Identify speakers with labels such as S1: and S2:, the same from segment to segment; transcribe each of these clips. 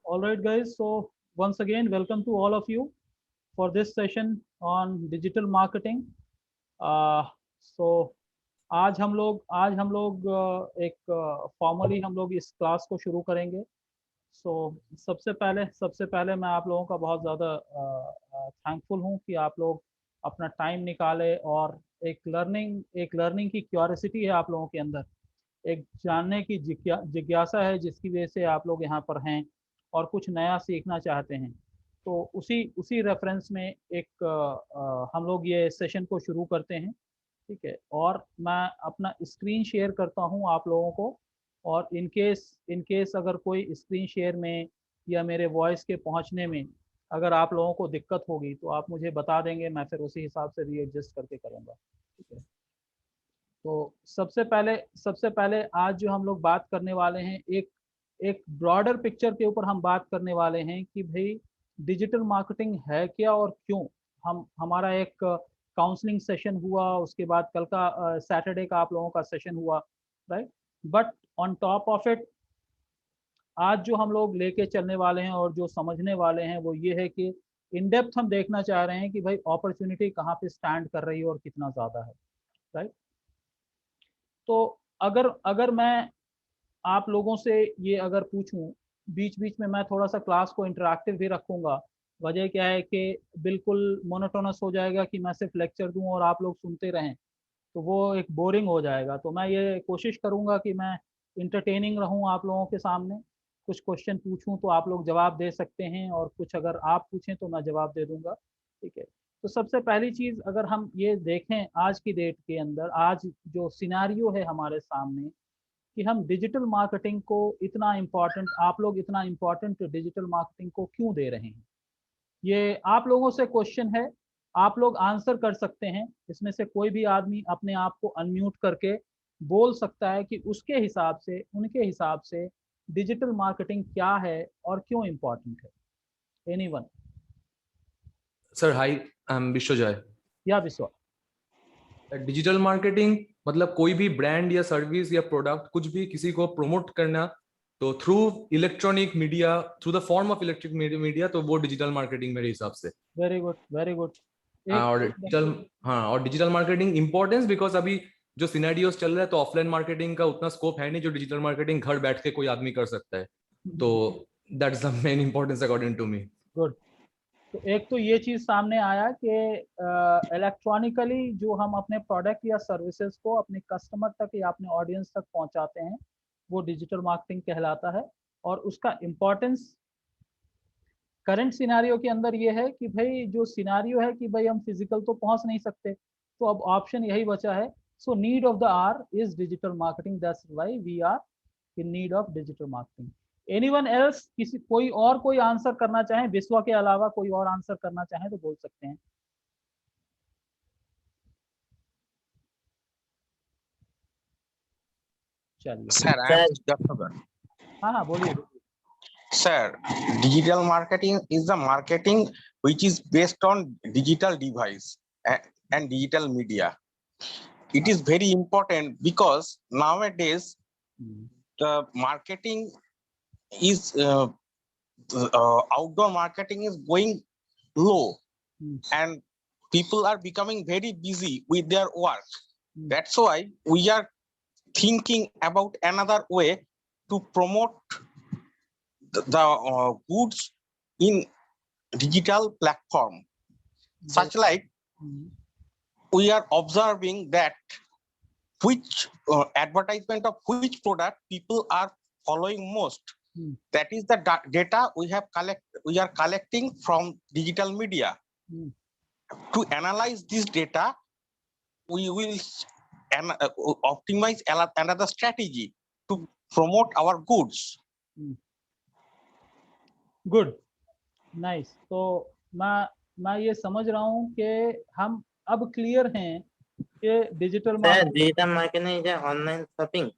S1: All right, guys. So once again, welcome to all of you for this session on digital marketing. Uh, so आज हम लोग एक formally हम लोग इस क्लास को शुरू करेंगे. सो सबसे पहले मैं आप लोगों का बहुत ज़्यादा थैंकफुल हूँ कि आप लोग अपना टाइम निकाले और एक लर्निंग की क्यूरियोसिटी है आप लोगों के अंदर, एक जानने की जिज्ञासा है जिसकी वजह से आप लोग यहाँ पर हैं और कुछ नया सीखना चाहते हैं. तो उसी उसी रेफरेंस में एक हम लोग ये सेशन को शुरू करते हैं. ठीक है, और मैं अपना स्क्रीन शेयर करता हूँ आप लोगों को, और इन केस अगर कोई स्क्रीन शेयर में या मेरे वॉइस के पहुँचने में अगर आप लोगों को दिक्कत होगी तो आप मुझे बता देंगे, मैं फिर उसी हिसाब से रीएडजस्ट करके करूँगा. ठीक है, तो सबसे पहले आज जो हम लोग बात करने वाले हैं, एक एक ब्रॉडर पिक्चर के ऊपर हम बात करने वाले हैं कि भाई डिजिटल मार्केटिंग है क्या और क्यों. हमारा एक काउंसलिंग सेशन हुआ, उसके बाद कल का सैटरडे का आप लोगों का सेशन हुआ, right. But on top of it आज जो हम लोग लेके चलने वाले हैं और जो समझने वाले हैं वो ये है कि इन डेप्थ हम देखना चाह रहे हैं कि भाई अपॉर्चुनिटी कहाँ पे स्टैंड कर रही है और कितना ज़्यादा है, राइट. तो अगर अगर मैं आप लोगों से ये अगर पूछूं, बीच बीच में मैं थोड़ा सा क्लास को इंटरेक्टिव भी रखूंगा. वजह क्या है कि बिल्कुल मोनोटोनस हो जाएगा कि मैं सिर्फ लेक्चर दूं और आप लोग सुनते रहें, तो वो एक बोरिंग हो जाएगा. तो मैं ये कोशिश करूंगा कि मैं इंटरटेनिंग रहूं आप लोगों के सामने. कुछ क्वेश्चन पूछूं तो आप लोग जवाब दे सकते हैं, और कुछ अगर आप पूछें तो मैं जवाब दे दूंगा. ठीक है, तो सबसे पहली चीज़ अगर हम ये देखें आज की डेट के अंदर, आज जो सिनारियो है हमारे सामने कि हम डिजिटल मार्केटिंग को इतना इम्पोर्टेंट, आप लोग इतना इम्पोर्टेंट डिजिटल मार्केटिंग को क्यों दे रहे हैं, ये आप लोगों से क्वेश्चन है. आप लोग आंसर कर सकते हैं, इसमें से कोई भी आदमी अपने आप को अनम्यूट करके बोल सकता है कि उसके हिसाब से, उनके हिसाब से डिजिटल मार्केटिंग क्या है और क्यों इम्पोर्टेंट है. Anyone?
S2: Sir hi, I am Vishwajay.
S1: या विश्वा?
S2: डिजिटल मार्केटिंग मतलब कोई भी ब्रांड या सर्विस या प्रोडक्ट कुछ भी किसी को प्रमोट करना, तो through electronic media, through the form of electric media, तो वो डिजिटल मार्केटिंग मेरे हिसाब से.
S1: Very good, very good.
S2: और डिजिटल मार्केटिंग इंपॉर्टेंस बिकॉज अभी जो सिनेरियोस चल रहा है, तो ऑफलाइन मार्केटिंग का उतना स्कोप है नहीं जो डिजिटल मार्केटिंग घर बैठ के कोई आदमी कर सकता है. तो that's the main importance according to me.
S1: Good. तो एक तो ये चीज़ सामने आया कि इलेक्ट्रॉनिकली जो हम अपने प्रोडक्ट या सर्विसेज को अपने कस्टमर तक या अपने ऑडियंस तक पहुंचाते हैं वो डिजिटल मार्केटिंग कहलाता है. और उसका इम्पोर्टेंस करंट सिनारियो के अंदर ये है कि भाई जो सिनारियो है कि भाई हम फिजिकल तो पहुंच नहीं सकते, तो अब ऑप्शन यही बचा है. So need of the hour is digital marketing, that's why we are in need of digital marketing. Anyone else? किसी कोई आंसर करना चाहें विश्वा के अलावा, कोई और आंसर करना चाहें तो बोल सकते हैं. चलिए.
S3: Sir, I am Dr.
S1: हाँ, बोलिए.
S3: Sir, digital marketing is the marketing which is based on digital device and digital media. It is very important because nowadays the marketing is outdoor marketing is going low, and people are becoming very busy with their work. That's why we are thinking about another way to promote the goods in digital platform, such like we are observing that which advertisement of which product people are following most. That is the data we are collecting from digital media. To analyze this data, we will optimize another strategy to promote our goods.
S1: Good, nice. तो मैं ये समझ रहा हूँ कि हम अब clear हैं कि digital
S4: marketing is online shopping,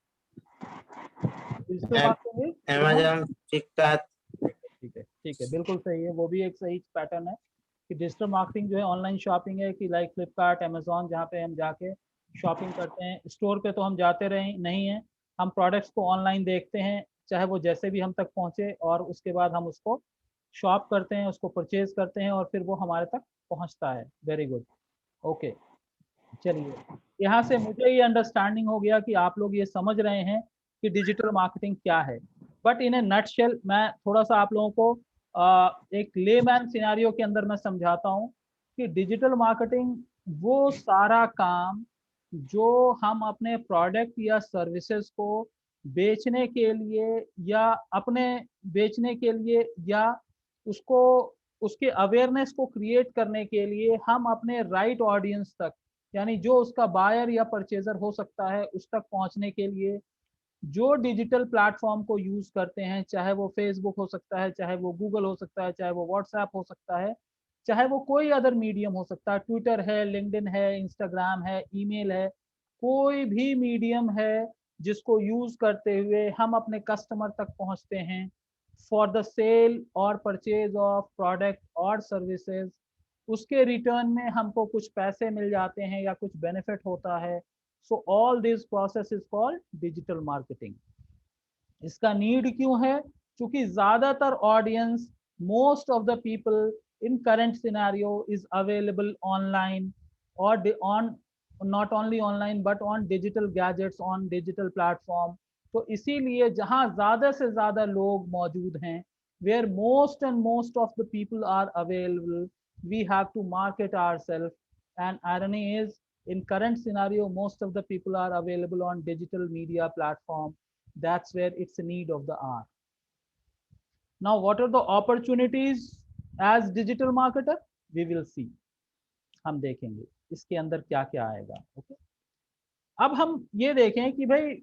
S4: Amazon, Flipkart.
S1: ठीक है, बिल्कुल सही है. वो भी एक सही पैटर्न है कि डिजिटल मार्केटिंग जो है ऑनलाइन शॉपिंग है, कि लाइक फ्लिपकार्ट, अमेज़न, जहाँ पे हम जाके शॉपिंग करते हैं. स्टोर पे तो हम जाते रहे नहीं हैं, हम प्रोडक्ट्स को ऑनलाइन देखते हैं, चाहे वो जैसे भी हम तक पहुंचे, और उसके बाद हम उसको शॉप करते हैं, उसको परचेज करते हैं, और फिर वो हमारे तक पहुंचता है। Very good, okay. चलिए, यहाँ से मुझे ये अंडरस्टैंडिंग हो गया कि आप लोग ये समझ रहे हैं कि डिजिटल मार्केटिंग क्या है। बट इन ए नटशेल मैं थोड़ा सा आप लोगों को एक लेमैन सिनेरियो के अंदर मैं समझाता हूँ कि डिजिटल मार्केटिंग वो सारा काम जो हम अपने प्रोडक्ट या सर्विसेज को बेचने के लिए या अपने बेचने के लिए या उसको उसके अवेयरनेस को क्रिएट करने के लिए हम अपने राइट ऑडियंस तक, यानी जो उसका बायर या परचेजर हो सकता है, उस तक पहुंचने के लिए जो डिजिटल प्लेटफॉर्म को यूज करते हैं, चाहे वो फेसबुक हो सकता है, चाहे वो गूगल हो सकता है, चाहे वो व्हाट्सएप हो सकता है, चाहे वो कोई अदर मीडियम हो सकता है, ट्विटर है, लिंक्डइन है, इंस्टाग्राम है, ईमेल है, कोई भी मीडियम है जिसको यूज करते हुए हम अपने कस्टमर तक पहुंचते हैं फॉर द सेल और परचेज ऑफ प्रोडक्ट और सर्विसेज। उसके रिटर्न में हमको कुछ पैसे मिल जाते हैं या कुछ बेनिफिट होता है। So all this process is called digital marketing. इसका नीड क्यों है? क्योंकि ज्यादातर audience, most of the people in current scenario is available online और on, not only online but on digital gadgets, on digital platform. तो इसीलिए जहां ज्यादा से ज्यादा लोग मौजूद हैं, where most and most of the people are available, we have to market ourselves. And irony is, in current scenario, most of the people are available on digital media platform. That's where it's a need of the hour. Now, what are the opportunities as digital marketer? We will see. हम देखेंगे इसके अंदर क्या क्या आएगा। Okay, अब हम ये देखें कि भाई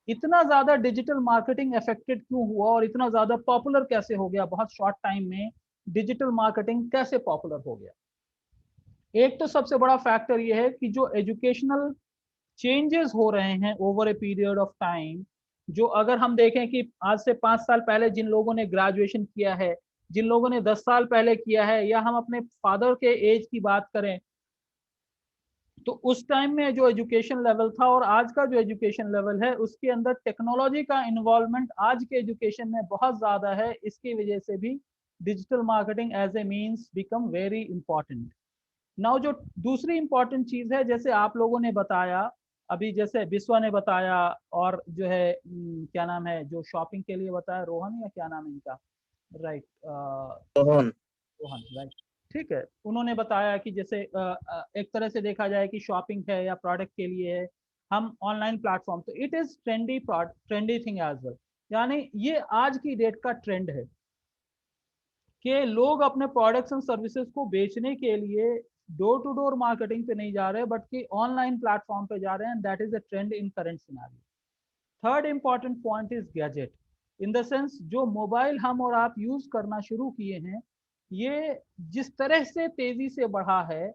S1: इतना ज्यादा डिजिटल मार्केटिंग अफेक्टेड क्यों हुआ और इतना ज्यादा पॉपुलर कैसे हो गया, बहुत शॉर्ट टाइम में डिजिटल मार्केटिंग कैसे पॉपुलर हो गया। एक तो सबसे बड़ा फैक्टर ये है कि जो एजुकेशनल चेंजेस हो रहे हैं over a period of time, जो अगर हम देखें कि आज से 5 साल पहले जिन लोगों ने ग्रेजुएशन किया है, जिन लोगों ने 10 साल पहले किया है, या हम अपने फादर के एज की बात करें, तो उस टाइम में जो एजुकेशन लेवल था और आज का जो एजुकेशन लेवल है, उसके अंदर टेक्नोलॉजी का इन्वॉल्वमेंट आज के एजुकेशन में बहुत ज्यादा है। इसकी वजह से भी digital marketing as a means become very important. Now जो दूसरी इंपॉर्टेंट चीज है, जैसे आप लोगों ने बताया अभी, जैसे विश्वा ने बताया, और जो है क्या नाम है जो शॉपिंग के लिए बताया, रोहन या क्या नाम है इनका, राइट,
S4: रोहन।
S1: रोहन, राइट, ठीक है। उन्होंने बताया कि जैसे एक तरह से देखा जाए कि शॉपिंग है या प्रोडक्ट के लिए है, हम ऑनलाइन प्लेटफॉर्म, तो it is trendy thing as well. यानी ये आज की डेट का ट्रेंड है कि लोग अपने प्रोडक्ट्स एंड सर्विसेज को बेचने के लिए डोर टू डोर मार्केटिंग पे नहीं जा रहे, बट कि ऑनलाइन प्लेटफॉर्म पे जा रहे हैं। That is a trend in current scenario. Third important point is gadget, in the sense जो मोबाइल हम और आप यूज करना शुरू किए हैं, ये जिस तरह से तेजी से बढ़ा है,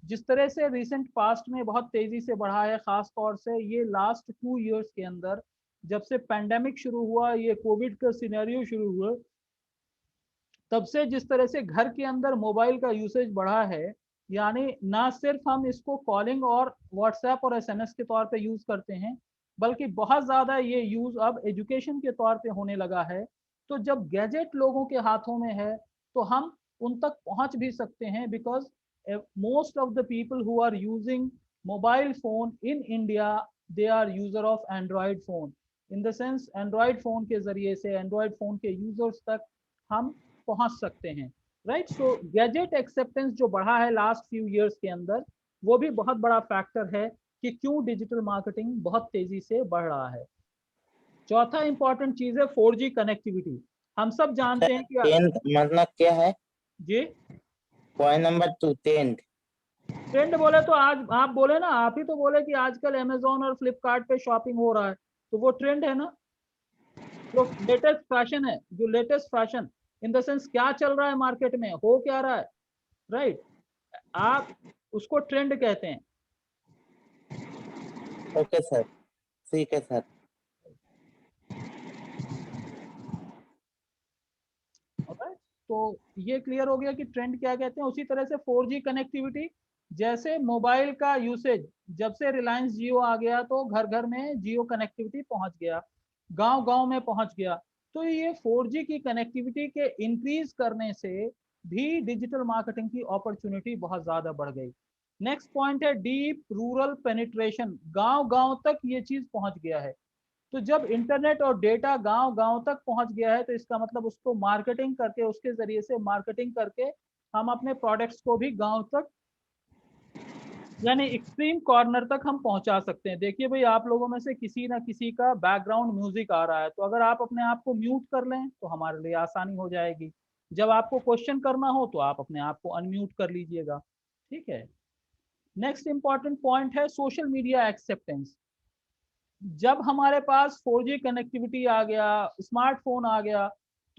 S1: जिस तरह से रिसेंट पास्ट में बहुत तेजी से बढ़ा है, खास तौर से ये लास्ट 2 इयर्स के अंदर, जब से पैंडेमिक शुरू हुआ, ये कोविड का सिनेरियो शुरू हुआ, तब से जिस तरह से घर के अंदर मोबाइल का यूसेज बढ़ा है, यानी ना सिर्फ हम इसको कॉलिंग और व्हाट्सएप और एसएमएस के तौर पे यूज करते हैं, बल्कि बहुत ज्यादा ये यूज अब एजुकेशन के तौर पे होने लगा है। तो जब गैजेट लोगों के हाथों में है, तो हम उन तक पहुंच भी सकते हैं, because most of the people who are using mobile phone in India, they are user of Android phone. In the sense Android phone के जरिए से, एंड्रॉयड फोन के यूजर्स तक हम पहुंच सकते हैं, राइट। सो गैजेट एक्सेप्टेंस जो बढ़ा है लास्ट फ्यू इयर्स के अंदर, वो भी बहुत बड़ा फैक्टर है कि क्यों डिजिटल मार्केटिंग बहुत तेजी से बढ़ रहा है। चौथा इंपॉर्टेंट चीज है 4G कनेक्टिविटी। हम सब जानते हैं कि
S4: टेंथ मतलब क्या है?
S1: जी,
S4: पॉइंट नंबर 2 टेंथ।
S1: ट्रेंड बोले तो आज आप बोले ना, आप ही तो बोले कि आजकल अमेजोन और फ्लिपकार्ट पे शॉपिंग हो रहा है, तो वो ट्रेंड है ना, जो लेटेस्ट फैशन है, जो latest fashion in the sense क्या चल रहा है मार्केट में, हो क्या रहा है, राइट, आप उसको ट्रेंड कहते हैं।
S4: ओके सर, ठीक है सर।
S1: Alright? तो ये क्लियर हो गया कि ट्रेंड क्या कहते हैं। उसी तरह से 4G कनेक्टिविटी, जैसे मोबाइल का यूसेज, जब से रिलायंस जियो आ गया तो घर घर में जियो कनेक्टिविटी पहुंच गया। गांव-गांव में पहुंच गया। तो ये 4G की कनेक्टिविटी के इंक्रीज करने से भी डिजिटल मार्केटिंग की अपॉर्चुनिटी बहुत ज्यादा बढ़ गई। नेक्स्ट पॉइंट है डीप रूरल पेनिट्रेशन, गांव-गांव तक ये चीज पहुंच गया है। तो जब इंटरनेट और डेटा गांव-गांव तक पहुंच गया है तो इसका मतलब उसको मार्केटिंग करके, उसके जरिए से मार्केटिंग करके हम अपने प्रोडक्ट्स को भी गांव तक, यानी एक्सट्रीम कॉर्नर तक हम पहुंचा सकते हैं। देखिए भाई, आप लोगों में से किसी ना किसी का बैकग्राउंड म्यूजिक आ रहा है, तो अगर आप अपने आप को म्यूट कर लें तो हमारे लिए आसानी हो जाएगी। जब आपको क्वेश्चन करना हो तो आप अपने आप को अनम्यूट कर लीजिएगा, ठीक है। नेक्स्ट इंपॉर्टेंट पॉइंट है सोशल मीडिया एक्सेप्टेंस। जब हमारे पास 4G कनेक्टिविटी आ गया, स्मार्टफोन आ गया,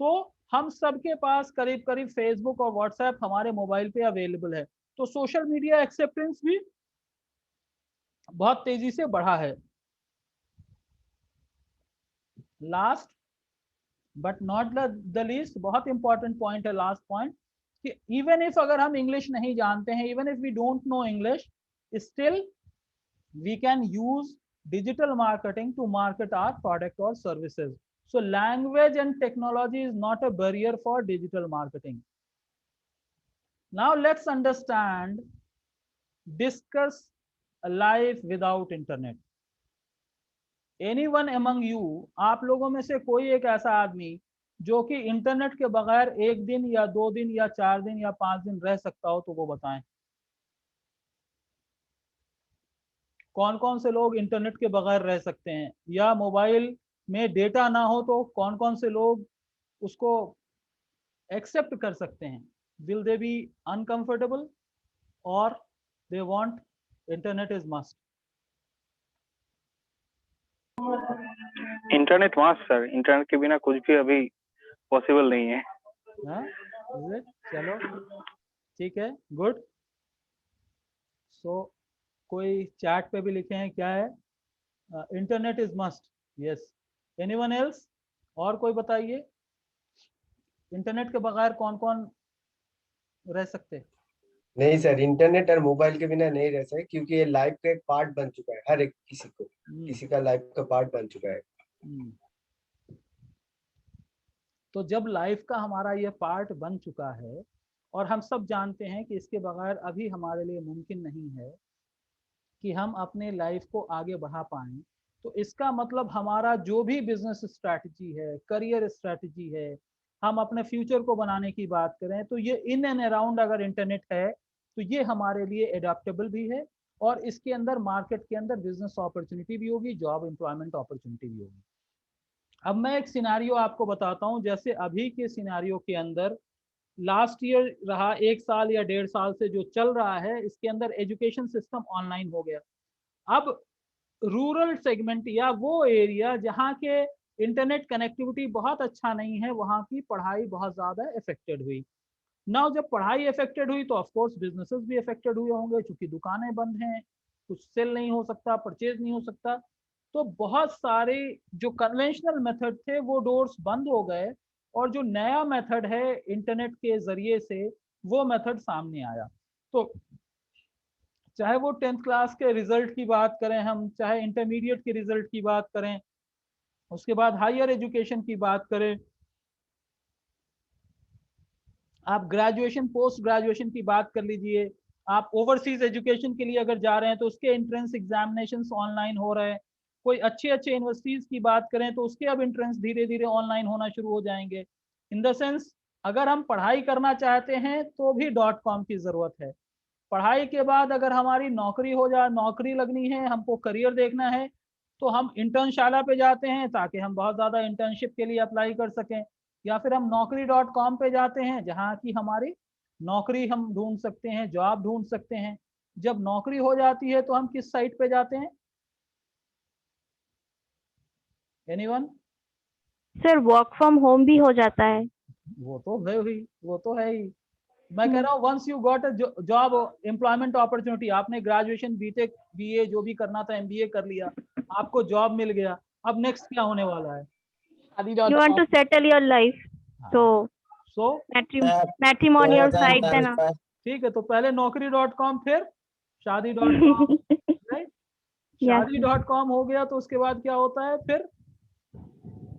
S1: तो हम सबके पास करीब करीब फेसबुक और व्हाट्सएप हमारे मोबाइल पे अवेलेबल है। तो सोशल मीडिया एक्सेप्टेंस भी बहुत तेजी से बढ़ा है। Last but not the least, बहुत इंपॉर्टेंट पॉइंट है लास्ट पॉइंट, कि इवन इफ अगर हम इंग्लिश नहीं जानते हैं, even if we don't know English, still we can use digital marketing to market our product or services. So language and technology is not a barrier for digital marketing. Now let's understand, discuss a life without internet. Anyone among you, आप लोगों में से कोई एक ऐसा आदमी जो कि इंटरनेट के बगैर 1 दिन या 2 दिन या 4 दिन या 5 दिन रह सकता हो, तो वो बताएं। कौन कौन से लोग इंटरनेट के बगैर रह सकते हैं, या मोबाइल में डेटा ना हो तो कौन कौन से लोग उसको एक्सेप्ट कर सकते हैं? विल दे बी अनकंफर्टेबल और they want internet is must?
S5: Internet must sir, internet के बिना कुछ भी अभी पॉसिबल नहीं है।
S1: चलो ठीक है, गुड। सो कोई चैट पे भी लिखे हैं, क्या है? Internet is must, yes. Anyone else? और कोई बताइए, इंटरनेट के बगैर कौन कौन रह सकते?
S6: नहीं सर, इंटरनेट और मोबाइल के बिना नहीं रह सकते, क्योंकि ये लाइफ का एक पार्ट बन चुका है। हर एक किसी का लाइफ का पार्ट बन चुका है।
S1: तो जब लाइफ का हमारा ये पार्ट बन चुका है और हम सब जानते हैं कि इसके बगैर अभी हमारे लिए मुमकिन नहीं है कि हम अपने लाइफ को आगे बढ़ा पाएं, तो इसका मतलब हमारा जो भी बिजनेस स्ट्रैटेजी है, करियर स्ट्रैटेजी है, हम अपने फ्यूचर को बनाने की बात करें, तो ये इन एंड अराउंड अगर इंटरनेट है तो ये हमारे लिए एडाप्टेबल भी है, और इसके अंदर मार्केट के अंदर बिजनेस अपॉर्चुनिटी भी होगी, जॉब एम्प्लॉयमेंट अपॉर्चुनिटी भी होगी। अब मैं एक सिनारियो आपको बताता हूँ। जैसे अभी के सिनारियो के अंदर लास्ट ईयर रहा, 1 साल या 1.5 साल से जो चल रहा है, इसके अंदर एजुकेशन सिस्टम ऑनलाइन हो गया। अब रूरल सेगमेंट या वो एरिया जहाँ के इंटरनेट कनेक्टिविटी बहुत अच्छा नहीं है, वहाँ की पढ़ाई बहुत ज़्यादा इफेक्टेड हुई। नाउ जब पढ़ाई इफेक्टेड हुई तो ऑफ कोर्स बिजनेसेस भी इफेक्टेड हुए होंगे, क्योंकि दुकानें बंद हैं, कुछ सेल नहीं हो सकता, परचेज नहीं हो सकता। तो बहुत सारे जो कन्वेंशनल मेथड थे वो डोर्स बंद हो गए, और जो नया मेथड है इंटरनेट के जरिए से, वो मेथड सामने आया। तो चाहे वो 10th क्लास के रिजल्ट की बात करें हम, चाहे इंटरमीडिएट के रिजल्ट की बात करें, उसके बाद हायर एजुकेशन की बात करें, आप ग्रेजुएशन पोस्ट ग्रेजुएशन की बात कर लीजिए, आप ओवरसीज एजुकेशन के लिए अगर जा रहे हैं तो उसके एंट्रेंस एग्जामिनेशंस ऑनलाइन हो रहे हैं, कोई अच्छे अच्छे यूनिवर्सिटीज की बात करें तो उसके अब एंट्रेंस धीरे धीरे ऑनलाइन होना शुरू हो जाएंगे। इन द सेंस, अगर हम पढ़ाई करना चाहते हैं तो भी .com की ज़रूरत है। पढ़ाई के बाद अगर हमारी नौकरी हो जाए, नौकरी लगनी है, हमको करियर देखना है, तो हम इंटर्नशाला पे जाते हैं ताकि हम बहुत ज़्यादा इंटर्नशिप के लिए अप्लाई कर सकें, या फिर हम naukri.com पे जाते हैं जहाँ की हमारी नौकरी हम ढूंढ सकते हैं, जॉब ढूंढ सकते हैं। जब नौकरी हो जाती है तो हम किस साइट पे जाते हैं? Anyone?
S7: Sir work from home भी हो जाता है।
S1: वो तो है ही। मैं कह रहा हूँ once you got a job employment opportunity, आपने ग्रेजुएशन बीटेक बीए जो भी करना था एमबीए कर लिया, आपको जॉब मिल गया, अब नेक्स्ट क्या होने वाला है?
S7: You want to settle your life, so matrimonial site है ना।
S1: ठीक है, तो पहले naukri.com, फिर शादी.com, राइट? शादी.com हो गया तो उसके बाद क्या होता है? फिर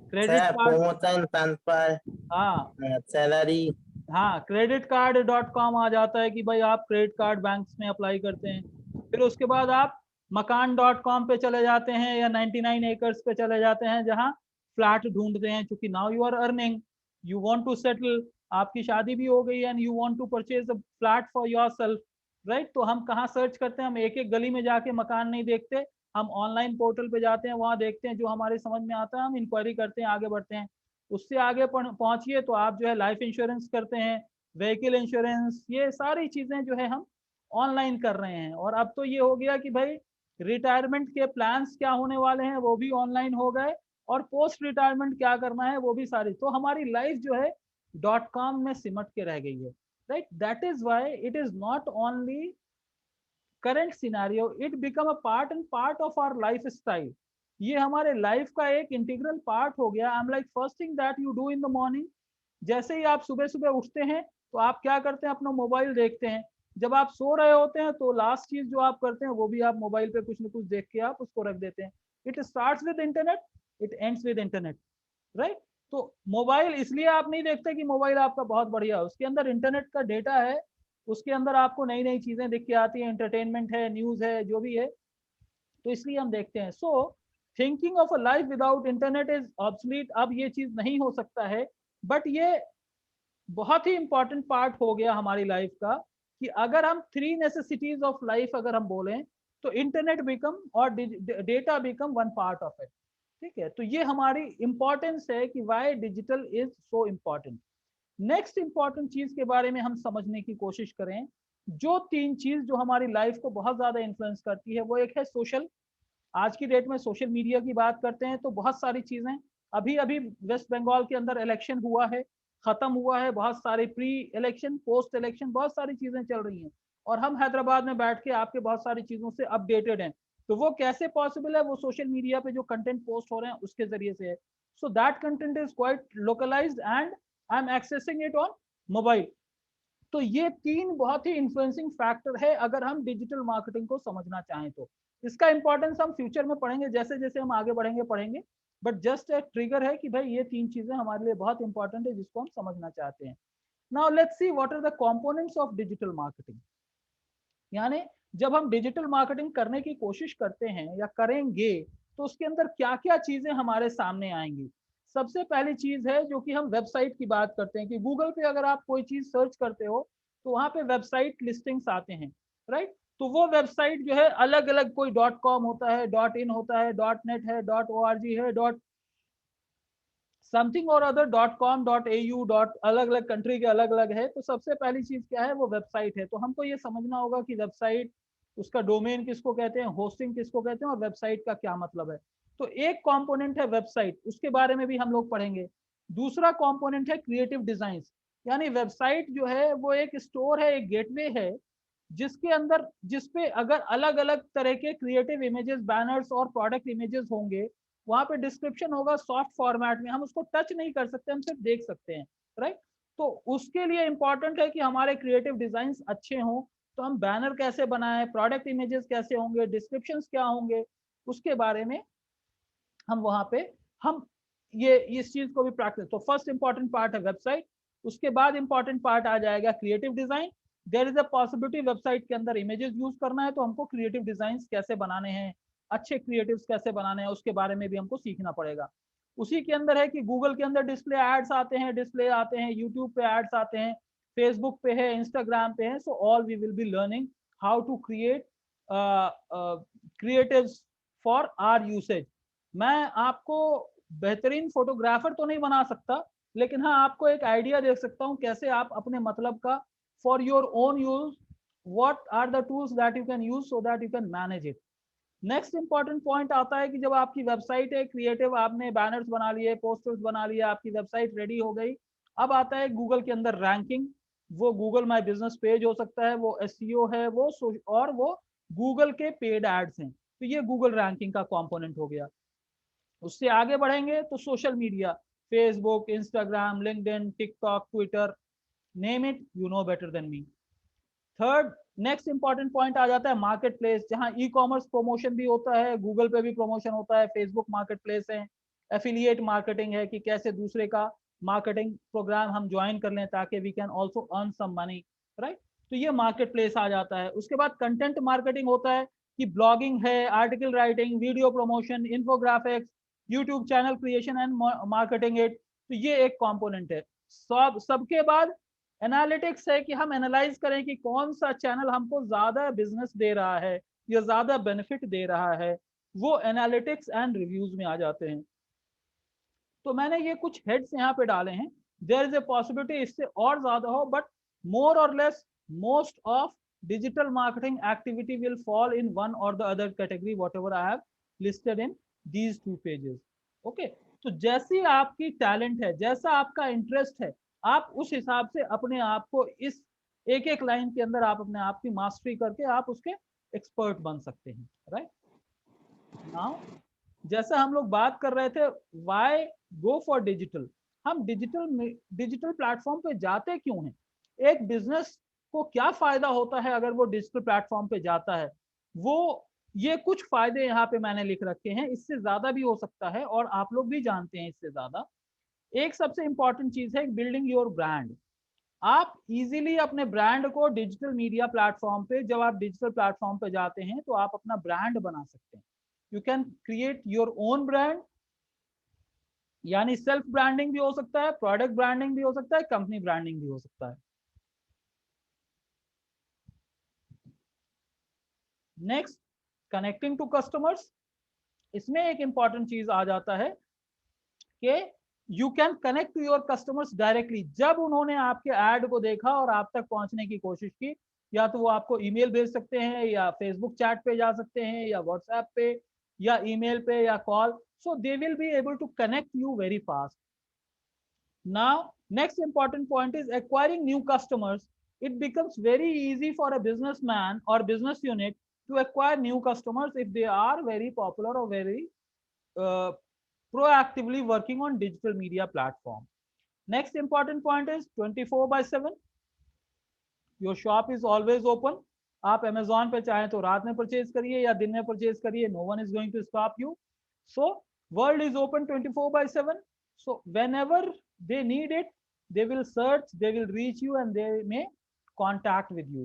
S1: credit
S4: sir
S1: card,
S4: promotion transfer
S1: हाँ
S4: सैलरी।
S1: हाँ, क्रेडिट कार्ड .com आ जाता है कि भाई आप क्रेडिट कार्ड बैंक्स में अप्लाई करते हैं। फिर उसके बाद आप मकान .com पे चले जाते हैं या 99 एकर्स पे चले जाते हैं जहाँ फ्लैट ढूंढते हैं, क्योंकि now you are earning, you want to settle, आपकी शादी भी हो गई and you want to purchase a flat for yourself, right. तो हम कहाँ सर्च करते हैं, हम एक एक गली में जाके मकान नहीं देखते, हम ऑनलाइन पोर्टल पे जाते हैं, वहाँ देखते हैं जो हमारे समझ में आता है, हम इंक्वायरी करते हैं, आगे बढ़ते हैं। उससे आगे पहुंचिए तो आप जो है लाइफ इंश्योरेंस करते हैं, व्हीकल इंश्योरेंस, ये सारी चीजें जो है हम ऑनलाइन कर रहे हैं। और अब तो ये हो गया कि भाई रिटायरमेंट के प्लान्स क्या होने वाले हैं वो भी ऑनलाइन हो गए, और पोस्ट रिटायरमेंट क्या करना है वो भी सारी, तो हमारी लाइफ जो है .com में सिमट के रह गई है, right. That is why it is not only current scenario, it become a part and part of our life style. ये हमारे लाइफ का एक इंटीग्रल पार्ट हो गया। I am like first thing that you do in the morning, जैसे ही आप सुबह सुबह उठते हैं तो आप क्या करते हैं, अपना मोबाइल देखते हैं। जब आप सो रहे होते हैं तो लास्ट चीज जो आप करते हैं वो भी आप मोबाइल पे कुछ ना कुछ देख के आप उसको रख देते हैं। It starts with internet, it ends with internet, right. तो मोबाइल इसलिए आप नहीं देखते कि मोबाइल आपका बहुत बढ़िया है, उसके अंदर इंटरनेट का डेटा है, उसके अंदर आपको नई नई चीजें दिख के आती हैं, एंटरटेनमेंट है, न्यूज है, जो भी है, तो इसलिए हम देखते हैं। सो thinking of a life without internet is obsolete, अब ये चीज नहीं हो सकता है। बट ये बहुत ही इंपॉर्टेंट पार्ट हो गया हमारी लाइफ का, कि अगर हम 3 नेसेसिटीज ऑफ लाइफ अगर हम बोलें तो इंटरनेट बिकम और data become one part of it, ठीक है। तो ये हमारी इंपॉर्टेंस है कि why digital is so important. Next important चीज के बारे में हम समझने की कोशिश करें, जो 3 चीज जो हमारी लाइफ को बहुत ज्यादा इन्फ्लुएंस करती है, वो एक है सोशल। आज की डेट में सोशल मीडिया की बात करते हैं तो बहुत सारी चीजें, अभी अभी वेस्ट बंगाल के अंदर इलेक्शन हुआ है, खत्म हुआ है, बहुत सारे प्री इलेक्शन पोस्ट इलेक्शन बहुत सारी चीजें चल रही हैं, और हम हैदराबाद में बैठ के आपके बहुत सारी चीजों से अपडेटेड हैं। तो वो कैसे पॉसिबल है, वो सोशल मीडिया पे जो कंटेंट पोस्ट हो रहे हैं उसके जरिए से है। So that content is quite localised and I am accessing it on mobile. तो ये 3 बहुत ही इन्फ्लुएंसिंग फैक्टर है अगर हम डिजिटल मार्केटिंग को समझना चाहें तो। इसका इंपॉर्टेंस हम फ्यूचर में पढ़ेंगे, जैसे जैसे हम आगे पढ़ेंगे, बट जस्ट एक ट्रिगर है कि भाई ये 3 चीजें हमारे लिए बहुत इंपॉर्टेंट है जिसको हम समझना चाहते हैं। Now let's see what are the components of digital marketing. यानी जब हम डिजिटल मार्केटिंग करने की कोशिश करते हैं या करेंगे तो उसके अंदर क्या क्या चीजें हमारे सामने आएंगी। सबसे पहली चीज है जो कि हम वेबसाइट की बात करते हैं, कि गूगल पे अगर आप कोई चीज सर्च करते हो तो वहां पे वेबसाइट लिस्टिंग्स आते हैं, राइट। तो वो वेबसाइट जो है अलग अलग, कोई .com होता है, .in होता है, .net है, .org है, समथिंग और अदर .com .au अलग अलग कंट्री के अलग अलग है। तो सबसे पहली चीज क्या है, वो वेबसाइट है। तो हमको ये समझना होगा कि वेबसाइट, उसका डोमेन किसको कहते हैं, होस्टिंग किसको कहते हैं, और वेबसाइट का क्या मतलब है। तो एक कंपोनेंट है वेबसाइट, उसके बारे में भी हम लोग पढ़ेंगे। दूसरा कंपोनेंट है क्रिएटिव डिजाइन, यानी वेबसाइट जो है वो एक स्टोर है, एक गेटवे है, जिसके अंदर जिसपे अगर अलग अलग तरह के क्रिएटिव इमेजेस, बैनर्स और प्रोडक्ट इमेजेस होंगे, वहां पे डिस्क्रिप्शन होगा सॉफ्ट फॉर्मेट में, हम उसको टच नहीं कर सकते, हम सिर्फ देख सकते हैं, राइट। तो उसके लिए इंपॉर्टेंट है कि हमारे क्रिएटिव डिजाइन अच्छे हों। तो हम बैनर कैसे बनाएं, प्रोडक्ट इमेजेस कैसे होंगे, डिस्क्रिप्शंस क्या होंगे, उसके बारे में हम वहां पे हम ये इस चीज को भी प्रैक्टिस। तो फर्स्ट इंपॉर्टेंट पार्ट है वेबसाइट, उसके बाद इंपॉर्टेंट पार्ट आ जाएगा creative design. There is a possibility website के अंदर इमेजेस यूज करना है, तो हमको क्रिएटिव डिजाइन कैसे बनाने हैं, अच्छे क्रिएटिव्स कैसे बनाने हैं, उसके बारे में भी हमको सीखना पड़ेगा। उसी के अंदर है कि गूगल के अंदर डिस्प्ले एड्स आते हैं, डिस्प्ले आते हैं, यूट्यूब पे एड्स आते हैं, फेसबुक पे है, इंस्टाग्राम पे है। So all we will be learning how to create creatives for our usage. मैं आपको बेहतरीन फोटोग्राफर तो नहीं बना सकता, लेकिन हाँ आपको एक आइडिया दे सकता हूँ कैसे आप अपने मतलब का for your own use, what are the tools that you can use so that you can manage it. Next important point आता है कि जब आपकी वेबसाइट है क्रिएटिव, आपने बैनर्स बना लिए, पोस्टर्स बना लिए, आपकी वेबसाइट रेडी हो गई, अब आता है गूगल के अंदर रैंकिंग। वो गूगल माई बिजनेस पेज हो सकता है, वो SEO है, वो और वो गूगल के पेड एड्स हैं। तो ये गूगल रैंकिंग का कंपोनेंट हो गया। उससे आगे बढ़ेंगे तो social media, Facebook, Instagram, LinkedIn, TikTok, Twitter, name it, you know better than me. Third next important point आ जाता है मार्केट प्लेस, जहां ई कॉमर्स प्रमोशन भी होता है, गूगल पे भी प्रमोशन होता है, फेसबुक मार्केट प्लेस है, एफिलिएट मार्केटिंग है कि कैसे दूसरे का मार्केटिंग प्रोग्राम हम ज्वाइन कर लें ताकि we can also earn some money, right. तो ये मार्केट प्लेस आ जाता है। उसके बाद कंटेंट मार्केटिंग होता है कि ब्लॉगिंग है, article writing, video promotion, infographics, YouTube channel creation and marketing it. तो ये एक कंपोनेंट है। सबके बाद एनालिटिक्स है कि हम एनालाइज करें कि कौन सा चैनल हमको ज्यादा बिजनेस दे रहा है या ज्यादा बेनिफिट दे रहा है, वो एनालिटिक्स एंड रिव्यूज में आ जाते हैं। तो मैंने ये कुछ हेड्स यहाँ पे डाले हैं। देयर इज ए पॉसिबिलिटी इससे और ज्यादा हो, बट मोर और less most of digital marketing activity will fall in one or the other category whatever I have listed in these 2 pages. Okay, तो जैसी आपकी टैलेंट है, जैसा आपका इंटरेस्ट है, आप उस हिसाब से अपने आप को इस एक एक लाइन के अंदर आप अपने आप की मास्टरी करके आप उसके एक्सपर्ट बन सकते हैं, राइट। नाउ जैसा हम लोग बात कर रहे थे व्हाई गो फॉर डिजिटल, हम डिजिटल प्लेटफॉर्म पे जाते क्यों हैं, एक बिजनेस को क्या फायदा होता है अगर वो डिजिटल प्लेटफॉर्म पे जाता है, वो ये कुछ फायदे यहाँ पे मैंने लिख रखे हैं। इससे ज्यादा भी हो सकता है और आप लोग भी जानते हैं इससे ज्यादा। एक सबसे इंपॉर्टेंट चीज है बिल्डिंग योर ब्रांड। आप इजीली अपने ब्रांड को डिजिटल मीडिया प्लेटफॉर्म पे, जब आप डिजिटल प्लेटफॉर्म पे जाते हैं तो आप अपना ब्रांड बना सकते हैं। You can create your own brand, यानी सेल्फ ब्रांडिंग भी हो सकता है, प्रोडक्ट ब्रांडिंग भी हो सकता है, कंपनी ब्रांडिंग भी हो सकता है। Next, connecting to customers. इसमें एक इंपॉर्टेंट चीज आ जाता है कि you can connect to your customers directly. जब उन्होंने आपके ऐड को देखा और आप तक पहुंचने की कोशिश की, या तो वो आपको ईमेल भेज सकते हैं, या फेसबुक चैट पे जा सकते हैं, या व्हाट्सएप पे, या ईमेल पे, या call, so they will be able to connect you very fast. Now next important point is acquiring new customers. It becomes very easy for a businessman or business unit to acquire new customers if they are very popular or very proactively working on digital media platform. Next important point is 24/7. Your shop is always open. आप Amazon पे चाहें तो रात में purchase करिए या दिन में परचेज करिए, no one is going to stop you. So world is open 24/7. So whenever they need it, they will search, they will reach you, and they may contact with you.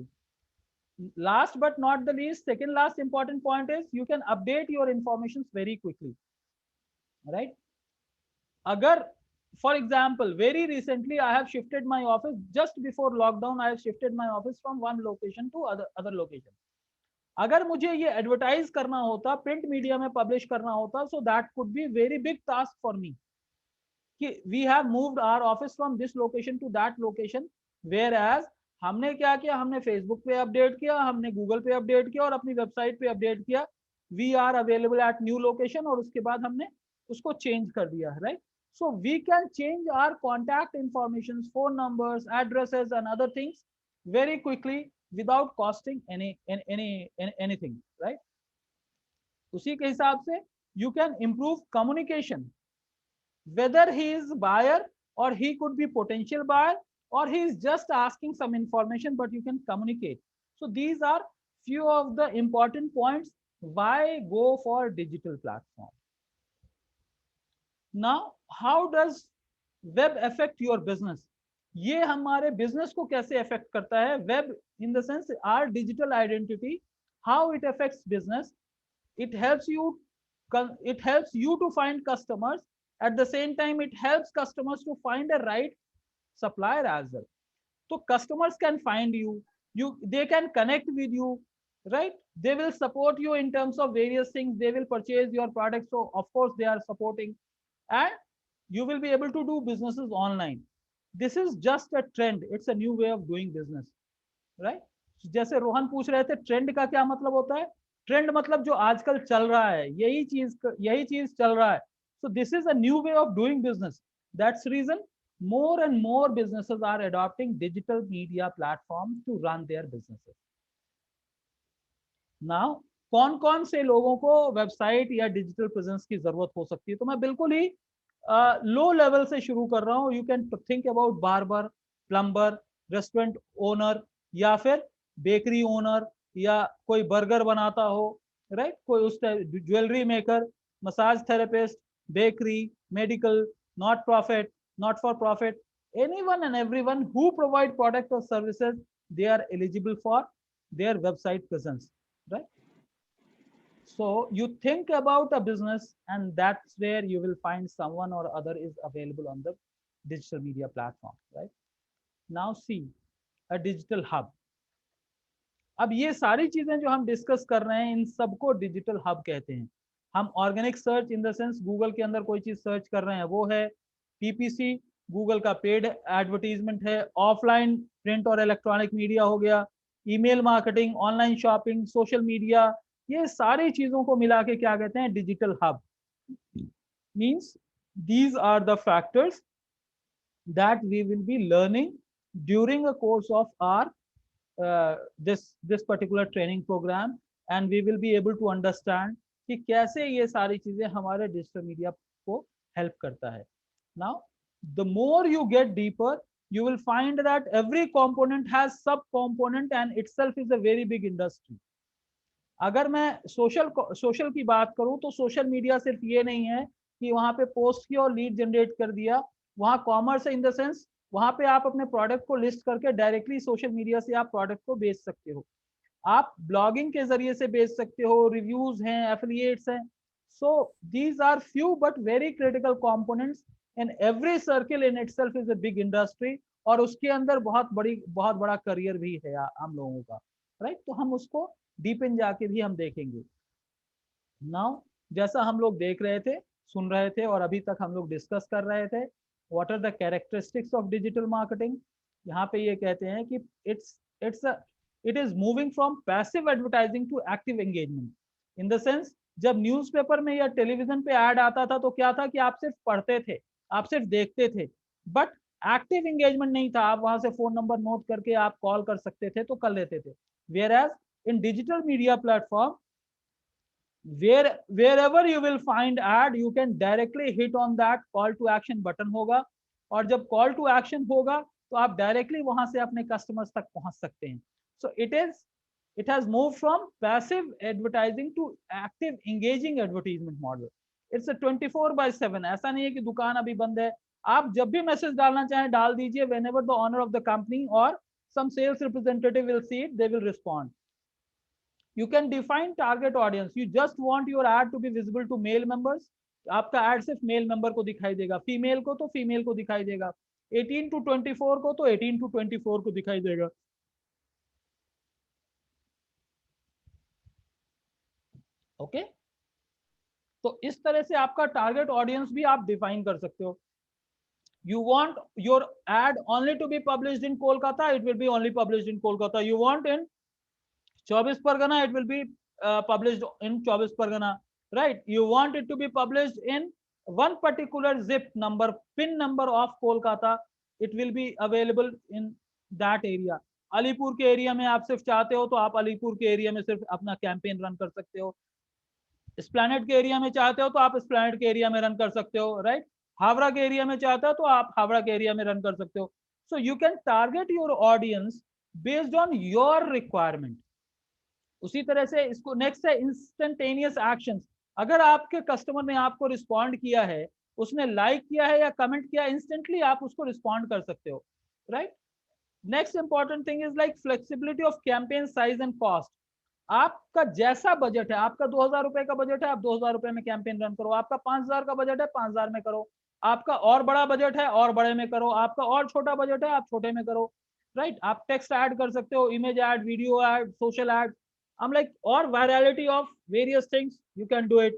S1: Last but not the least, second last important point is you can update your information very quickly, right? Agar, for example, very recently I have shifted my office. Just before lockdown I have shifted my office from one location to other location. अगर मुझे ये advertise करना होता, print media में publish करना होता, so that could be very big task for me कि we have moved our office from this location to that location, whereas हमने क्या किया, हमने फेसबुक पे अपडेट किया, हमने गूगल पे अपडेट किया और अपनी वेबसाइट पे अपडेट किया, we are available at new location, और उसके बाद हमने उसको चेंज कर दिया, right. So we can change our contact information, phone numbers, addresses and other things very quickly without costing anything, right. उसी के हिसाब से you can improve communication, whether he is buyer or he could be potential buyer or he is just asking some information, but you can communicate. So these are few of the important points why go for digital platform. Now how does web affect your business? ये हमारे business को कैसे affect करता है? Web in the sense our digital identity, how it affects business. It helps you to find customers. At the same time, it helps customers to find a right supplier as well. So customers can find you, they can connect with you, right? They will support you in terms of various things. They will purchase your products. So of course they are supporting, and you will be able to do businesses online. This is just a trend. It's a new way of doing business, right? जैसे रोहन पूछ रहे थे trend का क्या मतलब होता है? Trend मतलब जो आजकल चल रहा है, यही चीज चल रहा है. So this is a new way of doing business. That's the reason more and more businesses are adopting digital media platforms to run their businesses. Now, कौन-कौन से लोगों को वेबसाइट या डिजिटल प्रेजेंस की जरूरत हो सकती है? तो मैं बिल्कुल ही लो लेवल से शुरू कर रहा हूँ. You can think about barber, plumber, restaurant owner, या फिर बेकरी ओनर, या कोई बर्गर बनाता हो, राइट? कोई उस jewellery maker, massage therapist, bakery, medical, not profit, not for profit, anyone and everyone who provide product or services, they are eligible for their website presence, right? So you think about a business, and that's where you will find someone or other is available on the digital media platform, right? Now see, a digital hub. अब ये सारी चीजें जो हम discuss कर रहे हैं, इन सबको डिजिटल हब कहते हैं. हम organic search in the sense Google के अंदर कोई चीज सर्च कर रहे हैं, वो है पीपीसी, गूगल का पेड एडवर्टीजमेंट है. ऑफलाइन प्रिंट और इलेक्ट्रॉनिक मीडिया हो गया, email marketing, online shopping, social media, ये सारी चीजों को मिला के क्या कहते हैं, digital hub. Means these are the factors that we will be learning during a course of our this particular training program, and we will be able to understand कि कैसे ये सारी चीजें हमारे डिजिटल मीडिया को हेल्प करता है. Now the more you get deeper, you will find that every component has sub component and itself is a very big industry. अगर मैं सोशल की बात करूं तो सोशल मीडिया सिर्फ ये नहीं है कि वहां पे पोस्ट किया और लीड जनरेट कर दिया. वहां कॉमर्स इन द सेंस वहां पे आप अपने प्रोडक्ट को लिस्ट करके डायरेक्टली सोशल मीडिया से आप प्रोडक्ट को बेच सकते हो. आप ब्लॉगिंग के जरिए से बेच सकते हो, रिव्यूज हैं, एफिलिएट्स हैं. So these are few but very critical components, and every circle in itself is a big industry, और उसके अंदर बहुत बड़ा करियर भी है हम लोगों का, राइट? तो हम उसको डीप इन जाके भी हम देखेंगे. नाउ जैसा हम लोग देख रहे थे, सुन रहे थे, और अभी तक हम लोग डिस्कस कर रहे थे, what are the characteristics of digital marketing. यहाँ पे ये कहते हैं कि it is moving from passive advertising to active engagement. In the sense, जब न्यूज़पेपर में या टेलीविजन पे ऐड आता था तो क्या था कि आप सिर्फ पढ़ते थे, आप सिर्फ देखते थे, बट एक्टिव एंगेजमेंट नहीं था. आप वहां से फोन नंबर नोट करके आप कॉल कर सकते थे तो कर लेते थे. Whereas in digital media platform, wherever you will find ad, you can directly hit on that call to action button होगा, और जब call to action होगा तो आप डायरेक्टली वहां से अपने कस्टमर्स तक पहुंच सकते हैं. So it has moved from passive advertising to active engaging advertisement model. It's a 24/7. ऐसा नहीं है कि दुकान अभी बंद है, आप जब भी मैसेज डालना चाहें डाल दीजिए. whenever the owner of the company or some sales representative will see it, they will respond. You can define target audience. You just want your ad to be visible to male members. आपका ad सिर्फ male member को दिखाई देगा, female को तो female को दिखाई देगा, 18 to 24 को तो 18 to 24 को दिखाई देगा. ओके, तो इस तरह से आपका टारगेट ऑडियंस भी आप डिफाइन कर सकते हो. You want your ad only to be published in Kolkata, it will be only published in Kolkata. You want in 24 Pargana, it will be published in 24 Pargana, right? You want it to be published in one particular zip number, pin number of Kolkata, it will be available in that area. Alipur के area में आप सिर्फ चाहते हो तो आप अलीपुर के area में सिर्फ अपना कैंपेन रन कर सकते हो. एस्प्लैनेड के एरिया में चाहते हो तो आप एस्प्लैनेड के एरिया में रन कर सकते हो, राइट? हावड़ा के एरिया में चाहते हो तो आप हावड़ा के एरिया में रन कर सकते हो. सो you can target your audience based on your requirement. उसी तरह से इसको नेक्स्ट है इंस्टेंटेनियस एक्शंस. अगर आपके कस्टमर ने आपको रिस्पॉन्ड किया है, उसने लाइक किया है या कमेंट किया, इंस्टेंटली आप उसको रिस्पॉन्ड कर सकते हो, right? Next important thing is like flexibility of campaign size and cost. आपका जैसा बजट है, आपका 2000 रुपए का बजट है, आप 2000 रुपए में कैंपेन रन करो. आपका 5000 का बजट है, 5000 में करो. आपका और बड़ा बजट है, और बड़े में करो. आपका और छोटा बजट है, आप छोटे में करो, राइट? आप टेक्स्ट ऐड कर सकते हो, image ad, video ad, social ad, और virality of various things you can do it.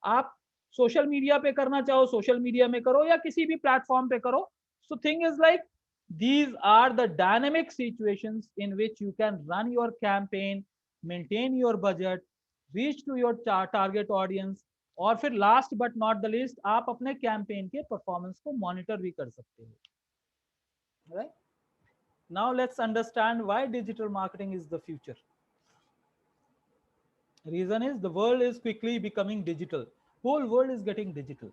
S1: आप सोशल मीडिया पे करना चाहो सोशल मीडिया में करो, या किसी भी प्लेटफॉर्म पे करो. So thing is like these are the dynamic situations in which you can run your campaign, maintain your budget, reach to your target audience, और फिर last but not the list आप अपने कैंपेन के performance को monitor भी कर सकते हो, right? Now let's understand why digital marketing is the future. Reason is the world is quickly becoming digital. Whole world is getting digital,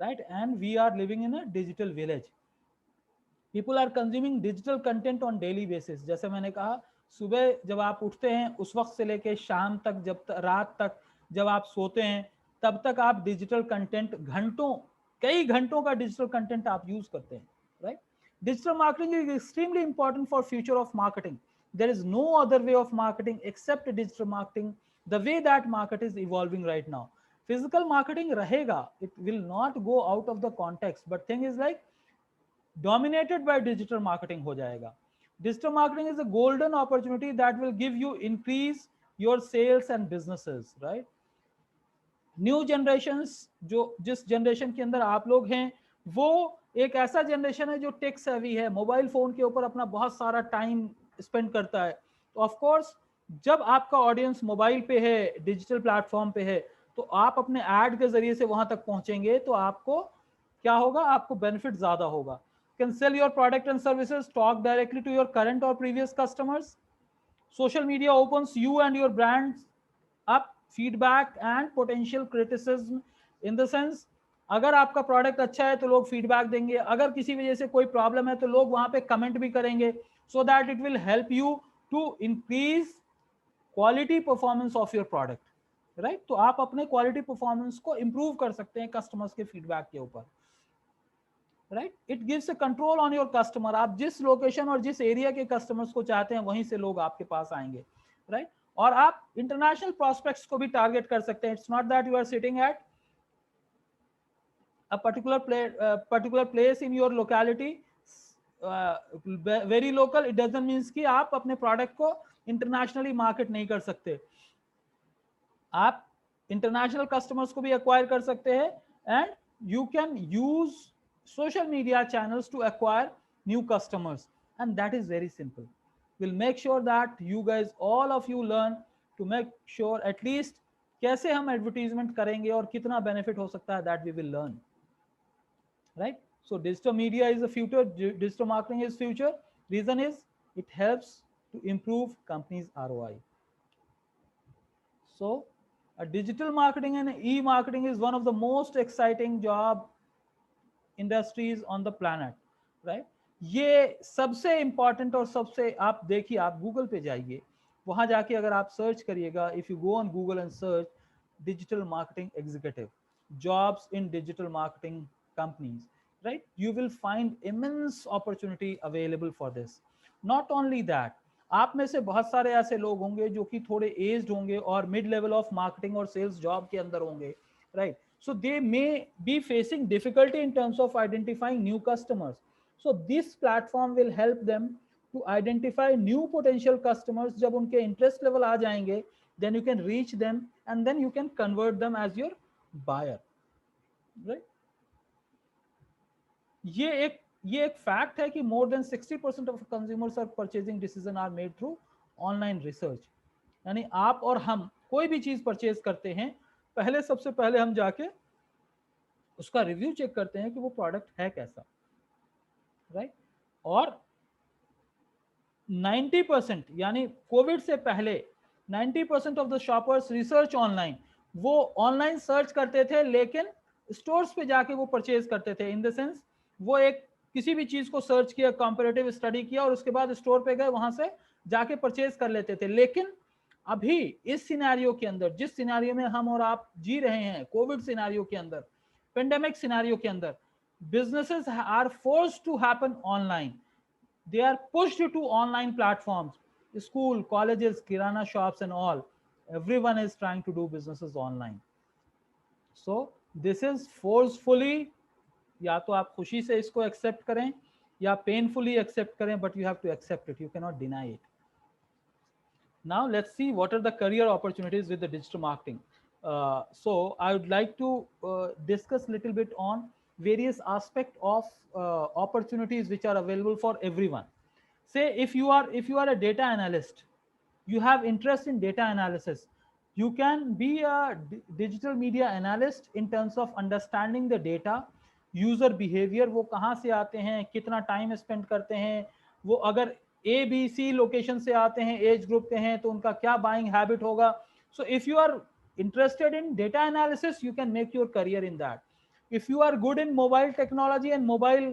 S1: right? And we are living in a digital village. People are consuming digital content on daily basis. जैसे मैंने कहा, सुबह जब आप उठते हैं उस वक्त से लेके शाम तक, जब रात तक जब आप सोते हैं, तब तक आप डिजिटल कंटेंट कई घंटों का डिजिटल कंटेंट आप यूज करते हैं, right? Digital marketing is extremely important for future of marketing. There is no other way of marketing except digital marketing, the way that market is evolving right now. Physical marketing rahega, it will not go out of the context, but thing is like dominated by digital marketing ho jayega. Digital marketing is a golden opportunity that will give you increase your sales and businesses, right? New generations, जो जिस generation के अंदर आप लोग हैं, वो एक ऐसा जनरेशन है जो टेक सेवी है, मोबाइल फोन के ऊपर अपना बहुत सारा टाइम स्पेंड करता है. तो ऑफ कोर्स जब आपका ऑडियंस मोबाइल पे है, डिजिटल प्लेटफॉर्म पे है, तो आप अपने ऐड के जरिए से वहां तक पहुंचेंगे, तो आपको क्या होगा, आपको बेनिफिट ज्यादा होगा. Can sell your product and services, talk directly to your current और previous customers. Social media opens you and your brands up feedback and potential criticism. In the sense, अगर आपका प्रोडक्ट अच्छा है तो लोग फीडबैक देंगे, अगर किसी वजह से कोई प्रॉब्लम है तो लोग वहां पे कमेंट भी करेंगे, so that it will help you to increase quality performance of your product, right? तो आप अपने क्वालिटी परफॉर्मेंस को इंप्रूव कर सकते हैं कस्टमर्स के फीडबैक के ऊपर, right? It gives a control on your customer. आप जिस लोकेशन और जिस एरिया के कस्टमर्स को चाहते हैं वहीं से लोग आपके पास आएंगे, राइट? और आप इंटरनेशनल प्रोस्पेक्ट्स को भी टारगेट कर सकते हैं. It's not that you are sitting at a particular place in your locality, very local. It doesn't mean कि आप अपने प्रोडक्ट को इंटरनेशनली मार्केट नहीं कर सकते. आप इंटरनेशनल कस्टमर्स को भी एक्वायर कर सकते हैं, and you can use social media channels to acquire new customers, and that is very simple. We'll make sure that you guys, all of you, learn to make sure at least कैसे हम advertisement करेंगे और कितना benefit हो सकता है, that we will learn, right? So digital media is the future, digital marketing is future. Reason is it helps to improve companies' ROI. So a digital marketing and e-marketing is one of the most exciting job industries on the planet, right? ये सबसे important और सबसे, आप देखिए, आप Google पे जाइए, वहां जाके अगर आप सर्च करिएगा, if you go on Google and search digital marketing executive jobs in digital marketing companies, right, you will find immense opportunity available for this. Not only that, आप में से बहुत सारे ऐसे लोग होंगे जो कि थोड़े एज्ड होंगे और मिड लेवल ऑफ मार्केटिंग और सेल्स जॉब के अंदर होंगे, right? So they may be facing difficulty in terms of identifying new customers. So this platform will help them to identify new potential customers. जब उनके interest level आ जाएंगे, then you can reach them and then you can convert them as your buyer, right? ये एक fact है कि more than 60% of consumers are purchasing decision are made through online research. यानी आप और हम कोई भी चीज परचेज करते हैं, पहले सबसे पहले हम जाके उसका रिव्यू चेक करते हैं कि वो प्रोडक्ट है कैसा, राइट? और 90%, यानी कोविड से पहले 90% of the shoppers research online, वो ऑनलाइन सर्च करते थे लेकिन स्टोर्स पे जाके वो परचेज करते थे. इन द सेंस, वो एक किसी भी चीज को सर्च किया, कंपैरेटिव स्टडी किया और उसके बाद स्टोर पे गए, वहां से जाके परचेज कर लेते थे. लेकिन अभी इस सिनेरियो के अंदर, जिस सिनेरियो में हम और आप जी रहे हैं, कोविड सिनेरियो के अंदर, पेंडेमिक सिनेरियो के अंदर, businesses are forced to happen online. They are pushed to online platforms. School, colleges, kirana shops and all, everyone is trying to do businesses online. So this is forcefully, या तो आप खुशी से इसको accept करें या पेनफुली एक्सेप्ट करें, but you have to accept it, you cannot deny it. Now let's see what are the career opportunities with the digital marketing. So I would like to discuss a little bit on various aspects of opportunities which are available for everyone. Say if you are a data analyst, you have interest in data analysis, you can be a digital media analyst in terms of understanding the data, user behavior, वो कहाँ से आते हैं, कितना time spend करते हैं, वो अगर ABC लोकेशन से आते हैं, एज ग्रुप के हैं, तो उनका क्या बाइंग हैबिट होगा. So if you are interested in data analysis, you can make your career in that. If you are good in mobile technology and mobile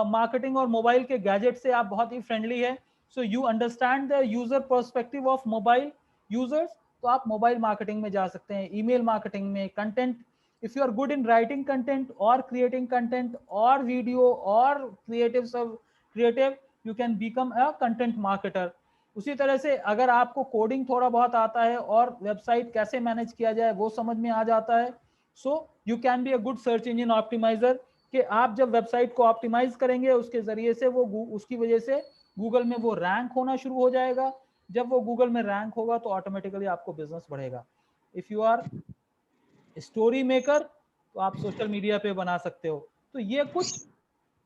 S1: marketing और मोबाइल के गैजेट से आप बहुत ही फ्रेंडली है, so you understand the user perspective of mobile users, तो आप mobile marketing में जा सकते हैं, ईमेल मार्केटिंग में, content if you are good in writing content or creating content or video or creative, you can become a content marketer. उसी तरह से अगर आपको कोडिंग थोड़ा बहुत आता है और वेबसाइट कैसे मैनेज किया जाए वो समझ में आ जाता है, so you can be a good search engine optimiser, कि आप जब वेबसाइट को ऑप्टिमाइज करेंगे उसके जरिए से वो उसकी वजह से गूगल में वो रैंक होना शुरू हो जाएगा. जब वो गूगल में रैंक होगा तो ऑटोमेटिकली आपको बिजनेस बढ़ेगा. If you are story maker तो आप सोशल मीडिया पे बना सकते हो. तो ये कुछ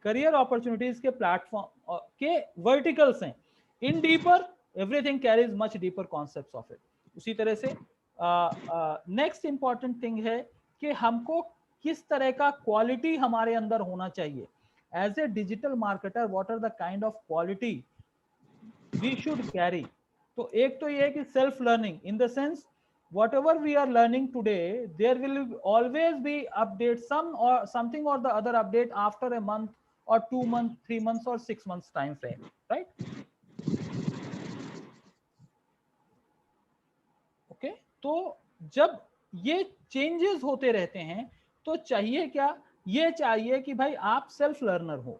S1: करियर अपॉर्चुनिटीज के प्लेटफॉर्म के वर्टिकल्स हैं. इन deeper everything carries much deeper concepts of it. उसी तरह से नेक्स्ट इंपॉर्टेंट थिंग है कि हमको किस तरह का क्वालिटी हमारे अंदर होना चाहिए. As a digital marketer what are the kind of quality we should carry. तो एक तो ये है कि self learning in the sense whatever we are learning today, there will always be update, something or the other update after a month or 2 months, 3 months or 6 months time frame, right? Okay, तो जब ये changes होते रहते हैं तो चाहिए क्या, ये चाहिए कि भाई आप सेल्फ लर्नर हो.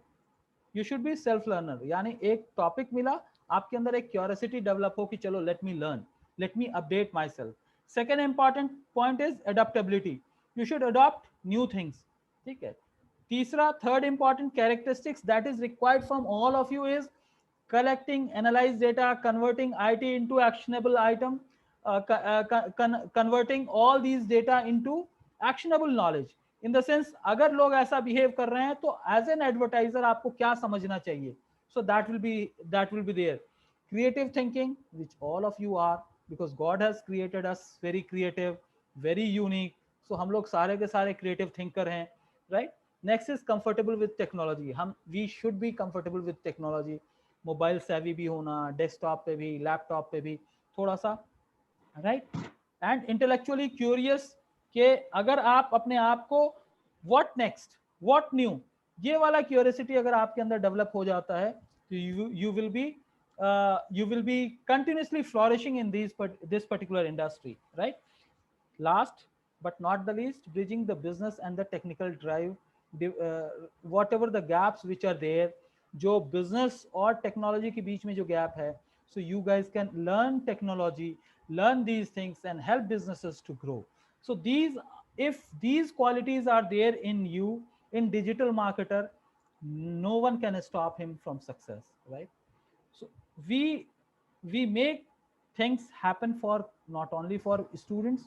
S1: You should be self learner, यानी एक टॉपिक मिला, आपके अंदर एक क्यूरियोसिटी डेवलप हो कि चलो let me learn, let me update my self. Second important point is adaptability. You should adopt new things. ठीक है. तीसरा, third important characteristics that is required from all of you is collecting, analyze data, converting IT into actionable item, converting all these data into actionable knowledge. In the sense, अगर लोग ऐसा behave कर रहे हैं तो as an advertiser आपको क्या समझना चाहिए. So that will be there. Creative thinking, which all of you are, because God has created us very creative, very unique. So हम लोग सारे के सारे creative thinker हैं, right? Next is comfortable with technology. we should be comfortable with technology. Mobile savvy भी होना, desktop पे भी, laptop पे भी थोड़ा सा, right? And intellectually curious, कि अगर आप अपने आप को what next, what new, ये वाला curiosity अगर आपके अंदर develop हो जाता है तो you will be continuously flourishing in this particular industry, right? Last but not the least, bridging the business and the technical drive, whatever the gaps which are there, जो business और technology के बीच में जो gap है, so you guys can learn technology, learn these things and help businesses to grow. So if these qualities are there in you, in digital marketer, no one can stop him from success, right? So we make things happen for not only for students,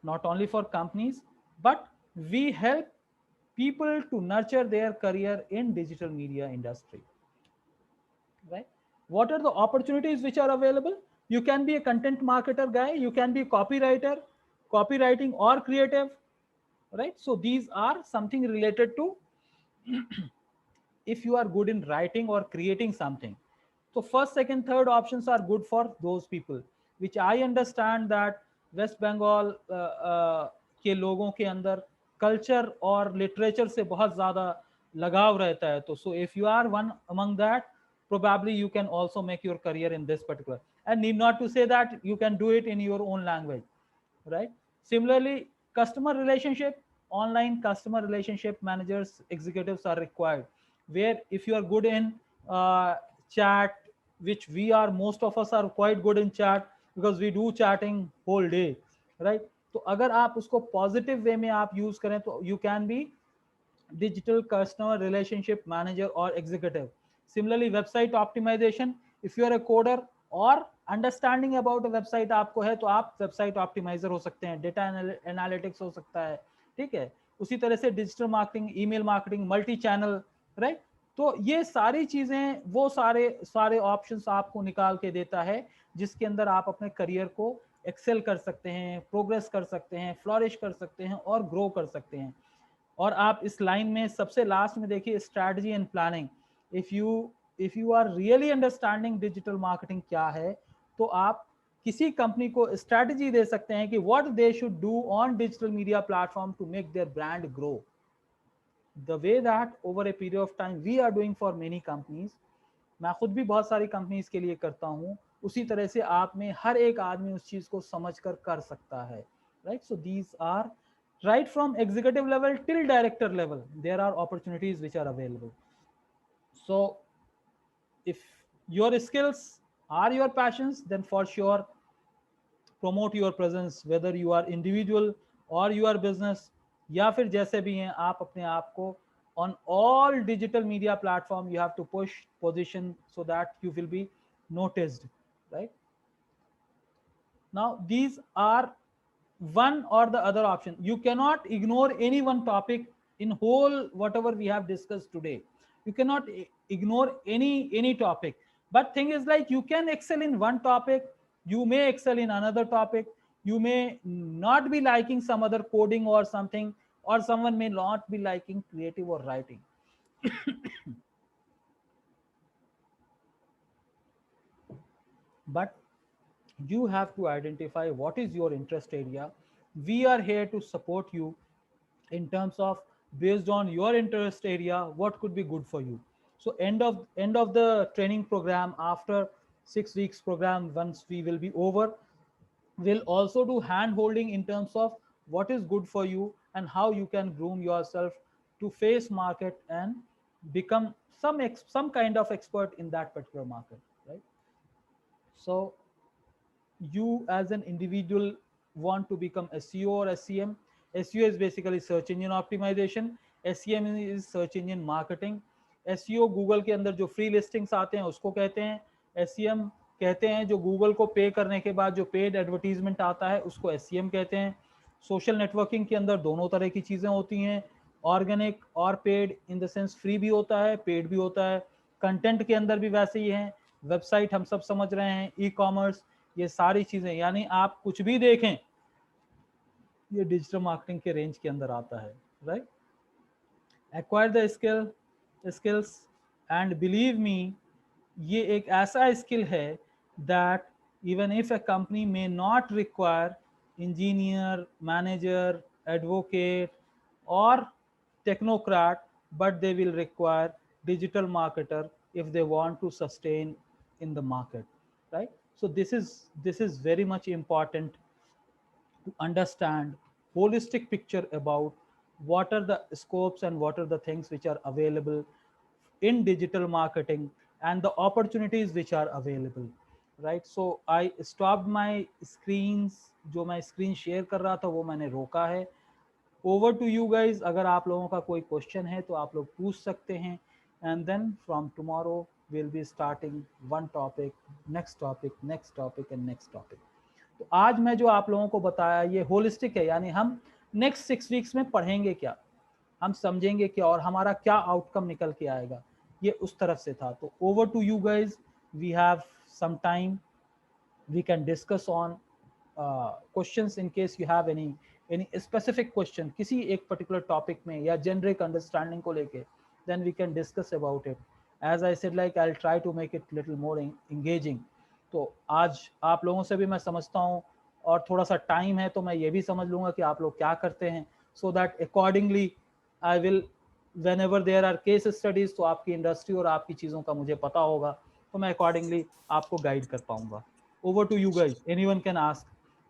S1: not only for companies, but we help people to nurture their career in digital media industry, right? What are the opportunities which are available? You can be a content marketer guy, you can be a copywriter, copywriting or creative, right? So these are something related to if you are good in writing or creating something. So first, second, third options are good for those people, which I understand that West Bengal के लोगों के अंदर culture और literature से बहुत ज़्यादा लगाव रहता है. तो so if you are one among that, probably you can also make your career in this particular. And need not to say that you can do it in your own language, right? Similarly, customer relationship, online customer relationship managers, executives are required. Where if you are good in chat, which we are, most of us are quite good in chat because we do chatting whole day, right? तो अगर आप उसको positive way में आप use करें तो you can be digital customer relationship manager और executive. Similarly website optimization, if you are a coder और अंडरस्टैंडिंग अबाउट वेबसाइट आपको है तो आप वेबसाइट ऑप्टिमाइजर हो सकते हैं, डेटा एनालिटिक्स हो सकता है, ठीक है. उसी तरह से digital marketing, email marketing, multi channel, right. तो ये सारी चीजें, वो सारे ऑप्शंस आपको निकाल के देता है जिसके अंदर आप अपने करियर को एक्सेल कर सकते हैं, प्रोग्रेस कर सकते हैं, फ्लॉरिश कर सकते हैं और ग्रो कर सकते हैं. और आप इस लाइन में सबसे लास्ट में देखिए strategy and planning. If you are really understanding digital marketing क्या है तो आप किसी कंपनी को स्ट्रैटेजी दे सकते हैं कि what they should do on digital media platform to make their brand grow. The way that over a period of time we are doing for many companies, मैं खुद भी बहुत सारी कंपनीज के लिए करता हूँ, उसी तरह से आप में हर एक आदमी उस चीज को समझ कर सकता है, right. So these are right from executive level till director level, there are opportunities which are available. So if your skills are your passions, then for sure promote your presence, whether you are individual or you are business, या फिर जैसे भी हैं आप अपने आप को on all digital media platform you have to push position so that you will be noticed, right? Now these are one or the other option. You cannot ignore any one topic in whole whatever we have discussed today. You cannot ignore any topic, but thing is like you can excel in one topic, you may excel in another topic, you may not be liking some other coding or something, or someone may not be liking creative or writing. But you have to identify what is your interest area. We are here to support you in terms of, based on your interest area, what could be good for you. So end of the training program, after 6 weeks program, once we will be over, we'll also do hand holding in terms of what is good for you and how you can groom yourself to face market and become some kind of expert in that particular market, right? So you as an individual want to become SEO or SEM. SEO is basically search engine optimization, SEM is search engine marketing. SEO Google के अंदर जो free listings आते हैं उसको कहते हैं, SEM कहते हैं जो गूगल को पे करने के बाद जो पेड एडवर्टीजमेंट आता है उसको SEM कहते हैं. सोशल नेटवर्किंग के अंदर दोनों तरह की चीज़ें होती हैं, ऑर्गेनिक और paid, in the sense free भी होता है पेड भी होता है. कंटेंट के अंदर भी वैसे ही है, वेबसाइट हम सब समझ रहे हैं, ई कॉमर्स, ये सारी चीजें, यानी आप कुछ भी देखें ये डिजिटल मार्केटिंग के रेंज के अंदर आता है, right? Acquire the skills and believe me, ये एक ऐसा स्किल है that even if a company may not require engineer, manager, advocate और technocrat, but they will require digital marketer if they want to sustain in the market, right? So this is very much important to understand holistic picture about what are the scopes and what are the things which are available in digital marketing and the opportunities which are available, right? So I stopped my screens, जो मैं screen share कर रहा था वो मैंने रोका है. Over to you guys, अगर आप लोगों का कोई क्वेश्चन है तो आप लोग पूछ सकते हैं, and then from tomorrow will be starting one topic, next topic, next topic and next topic. तो आज मैं जो आप लोगों को बताया ये होलिस्टिक है, यानी हम नेक्स्ट 6 वीक्स में पढ़ेंगे क्या, हम समझेंगे क्या और हमारा क्या आउटकम निकल के आएगा, ये उस तरफ से था. तो over to you guys, we have some time, we can discuss on questions in case you have any specific question किसी एक पर्टिकुलर टॉपिक में या जेनरिक अंडरस्टैंडिंग को लेके, then we can discuss about it. As I said like I will try to make it little more engaging. तो आज आप लोगों से भी मैं समझता हूँ और थोड़ा सा टाइम है तो मैं ये भी समझ लूँगा कि आप लोग क्या करते हैं, so that accordingly I will, whenever there are case studies, तो आपकी इंडस्ट्री और आपकी चीज़ों का मुझे पता होगा तो मैं अकॉर्डिंगली आपको गाइड कर पाऊँगा. Over to you guys, anyone can ask.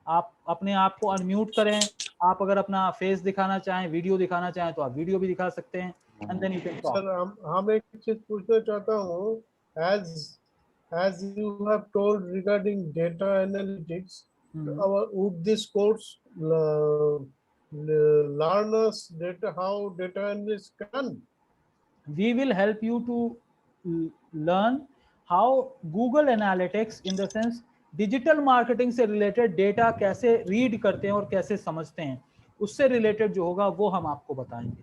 S1: आप अपने आप को अनम्यूट करें, आप अगर अपना फेस दिखाना चाहें, वीडियो दिखाना चाहें तो आप वीडियो भी दिखा सकते हैं, and then you can talk.
S8: Sir हम एक चीज पूछना चाहता हूँ, as you have told regarding data analytics, would this course learn us data, how data analysts can?
S1: We will help you to learn how Google Analytics, in the sense digital marketing से related data कैसे read करते हैं और कैसे समझते हैं, उससे related जो होगा वो हम आपको बताएंगे.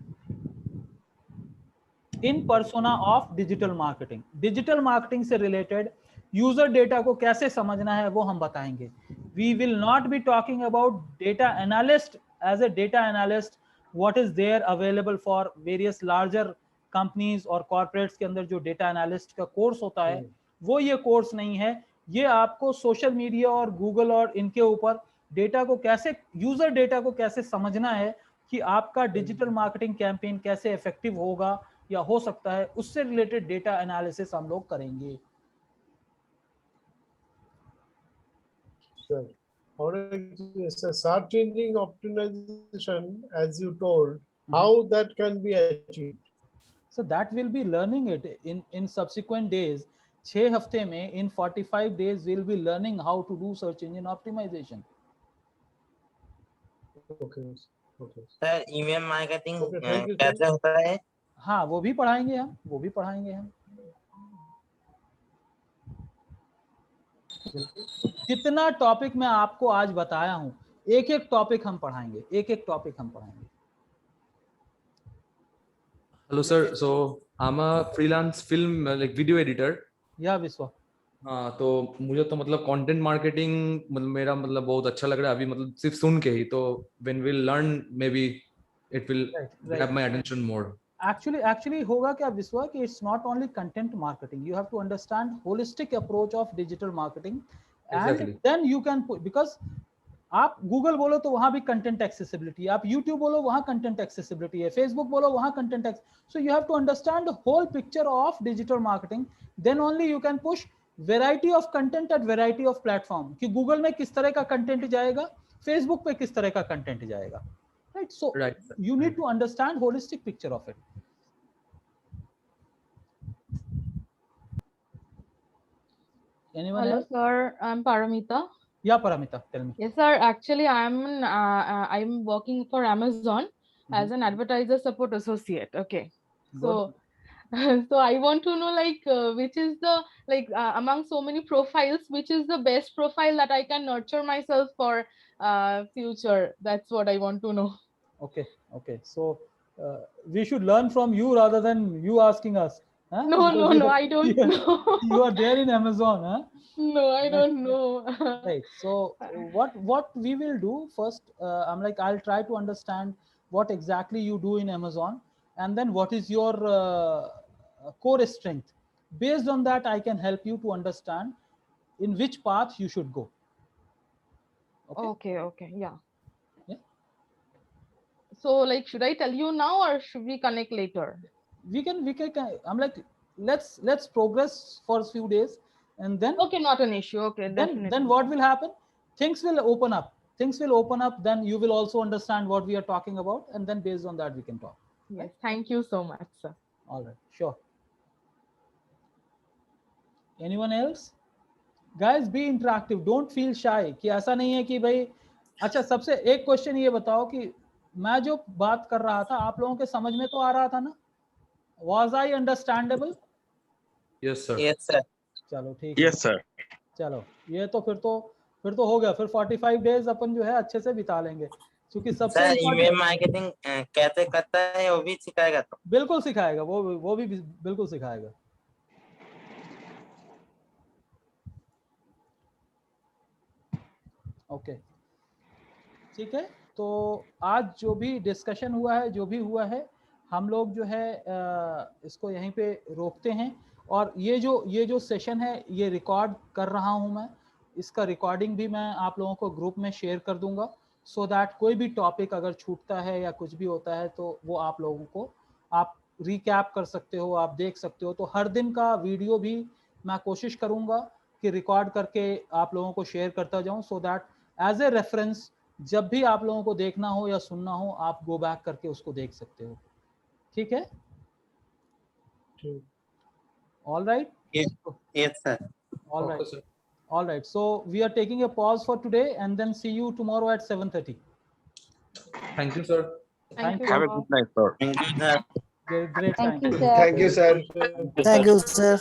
S1: In persona of digital marketing, digital marketing से रिलेटेड यूजर डेटा को कैसे समझना है वो हम बताएंगे. We will not be talking about data analyst as a data analyst, what is there available for various larger companies और कॉर्पोरेट्स के अंदर जो डेटा एनालिस्ट का कोर्स होता है वो ये कोर्स नहीं है. ये आपको सोशल मीडिया और गूगल और इनके ऊपर डेटा को कैसे, यूजर डेटा को कैसे समझना है कि आपका डिजिटल मार्केटिंग कैंपेन कैसे इफेक्टिव होगा या हो सकता है, उससे रिलेटेड डेटा एनालिसिस हम लोग करेंगे.
S8: or it's a search engine optimization, as you told, how that can be achieved?
S1: So that will be learning it in subsequent days. 6 हफ्ते में, in 45 days we'll be learning how to do search engine optimization.
S8: Okay. Okay.
S4: Sir email marketing
S8: Okay, thank you, sir.
S4: कैसे होता है?
S1: हाँ, वो भी पढ़ाएंगे हम. जितना टॉपिक मैं आपको आज बताया हूँ, एक टॉपिक हम पढ़ाएंगे.
S2: Hello sir, so I'm a freelance film like video editor.
S1: या विश्वा.
S2: हाँ, तो मुझे तो मतलब कंटेंट मार्केटिंग मतलब मेरा मतलब बहुत अच्छा लग रहा है अभी, मतलब सिर्फ सुन के ही. तो when we'll learn maybe it will grab my attention more.
S1: Actually होगा क्या विश्वा कि it's not only content marketing, you have to understand holistic approach of digital marketing.
S2: Exactly.
S1: And then you can put, because आप Google बोलो तो वहां भी content accessibility, आप यूट्यूब बोलो वहां कंटेंट एक्सेसिबिलिटी है, फेसबुक बोलो वहां content. So you have to understand the whole picture of digital marketing, then only you can push variety of content at variety of platform. कि गूगल में किस तरह का कंटेंट जाएगा, फेसबुक पे किस तरह का कंटेंट जाएगा, right? So you need to understand holistic picture of it. Anyone
S9: Hello,
S1: else?
S9: sir. I'm Paramita.
S1: Yeah, Paramita, tell me.
S9: Yes, sir. Actually, I'm working for Amazon as an advertiser support associate. Okay. So, so I want to know which is the among so many profiles, which is the best profile that I can nurture myself for future. That's what I want to know.
S1: Okay. So we should learn from you rather than you asking us. Huh?
S9: No, I don't know.
S1: You are there in Amazon, huh?
S9: No, I don't know.
S1: Right. So what we will do first, I'll try to understand what exactly you do in Amazon, and then what is your core strength. Based on that, I can help you to understand in which path you should go.
S9: Okay. Yeah. So should I tell you now or should we connect later?
S1: We can let's progress for a few days, and then
S9: okay, not an issue. Okay,
S1: then what will happen? Things will open up. Then you will also understand what we are talking about, and then based on that we can talk.
S9: Yes, right? Thank you so much, sir.
S1: All right, sure. Anyone else? Guys, be interactive. Don't feel shy. कि ऐसा नहीं है कि भाई. अच्छा, सबसे एक question ये बताओ कि मैं जो बात कर रहा था आप लोगों के समझ में तो आ रहा था ना? Was I understandable?
S2: Yes sir.
S4: Yes sir.
S1: चलो ठीक.
S3: Yes sir.
S1: चलो ये तो फिर तो हो गया. फिर 45 डेज अपन जो है अच्छे से बिता लेंगे, क्योंकि सबसे
S4: ईमेल मार्केटिंग कैसे करता है वो भी सिखाएगा. तो
S1: बिल्कुल सिखाएगा, वो भी बिल्कुल सिखाएगा. ओके, ठीक है. तो आज जो भी डिस्कशन हुआ है, जो भी हुआ है, हम लोग जो है इसको यहीं पे रोकते हैं. और ये जो सेशन है ये रिकॉर्ड कर रहा हूँ मैं. इसका रिकॉर्डिंग भी मैं आप लोगों को ग्रुप में शेयर कर दूंगा, सो दैट कोई भी टॉपिक अगर छूटता है या कुछ भी होता है तो वो आप लोगों को आप रिकैप कर सकते हो, आप देख सकते हो. तो हर दिन का वीडियो भी मैं कोशिश करूँगा कि रिकॉर्ड करके आप लोगों को शेयर करता जाऊँ, so that as a reference जब भी आप लोगों को देखना हो या सुनना हो आप गो बैक करके उसको देख सकते हो. ठीक है? All right?
S4: Yes sir.
S1: All right. All right. So we are taking a pause for today and then see you tomorrow at 7:30.
S2: Thank you sir.
S9: Thank you.
S3: Have a good night, sir.
S4: Thank you sir.
S1: Great time.
S7: Thank you, sir.
S6: Thank you, sir.
S8: Thank you, sir.